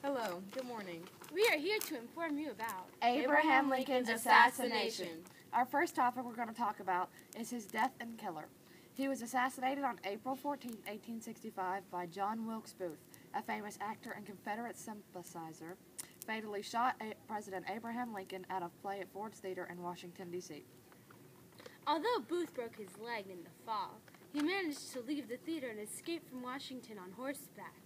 Hello, good morning. We are here to inform you about Abraham Lincoln's assassination. Our first topic we're going to talk about is his death and killer. He was assassinated on April 14, 1865 by John Wilkes Booth, a famous actor and Confederate sympathizer, fatally shot President Abraham Lincoln at a play at Ford's Theater in Washington, D.C. Although Booth broke his leg in the fall, he managed to leave the theater and escape from Washington on horseback.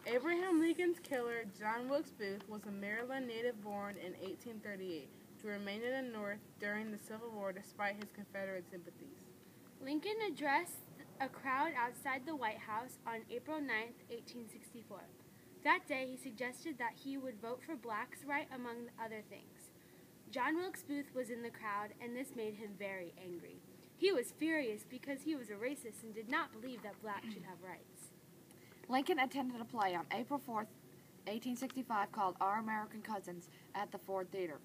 Abraham Lincoln's killer, John Wilkes Booth, was a Maryland native born in 1838 to remain in the North during the Civil War despite his Confederate sympathies. Lincoln addressed a crowd outside the White House on April 9, 1864. That day, he suggested that he would vote for blacks' right among other things. John Wilkes Booth was in the crowd, and this made him very angry. He was furious because he was a racist and did not believe that blacks should have rights. Lincoln attended a play on April 4, 1865 called Our American Cousins at the Ford Theater.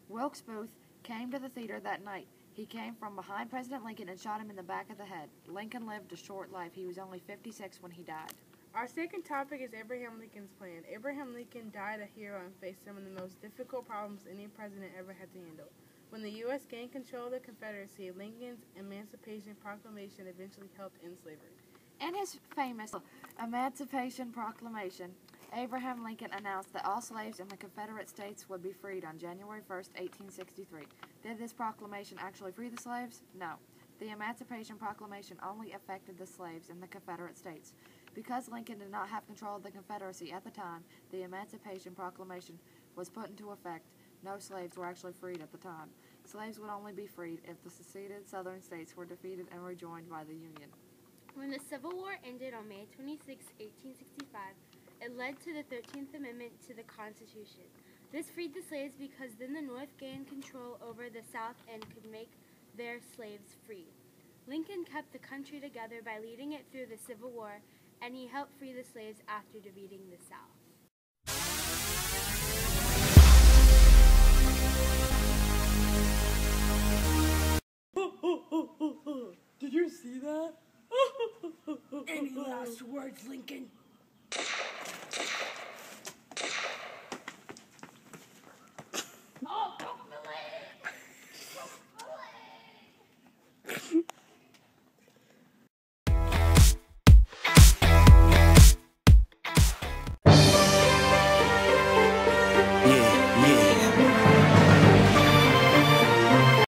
Wilkes Booth came to the theater that night. He came from behind President Lincoln and shot him in the back of the head. Lincoln lived a short life. He was only 56 when he died. Our second topic is Abraham Lincoln's plan. Abraham Lincoln died a hero and faced some of the most difficult problems any president ever had to handle. When the U.S. gained control of the Confederacy, Lincoln's Emancipation Proclamation eventually helped end slavery. In his famous Emancipation Proclamation, Abraham Lincoln announced that all slaves in the Confederate States would be freed on January 1, 1863. Did this proclamation actually free the slaves? No. The Emancipation Proclamation only affected the slaves in the Confederate States. Because Lincoln did not have control of the Confederacy at the time, the Emancipation Proclamation was put into effect. No slaves were actually freed at the time. Slaves would only be freed if the seceded Southern states were defeated and rejoined by the Union. When the Civil War ended on May 26, 1865, it led to the 13th Amendment to the Constitution. This freed the slaves because then the North gained control over the South and could make their slaves free. Lincoln kept the country together by leading it through the Civil War, and he helped free the slaves after defeating the South. Did you see that? Any last words, Lincoln?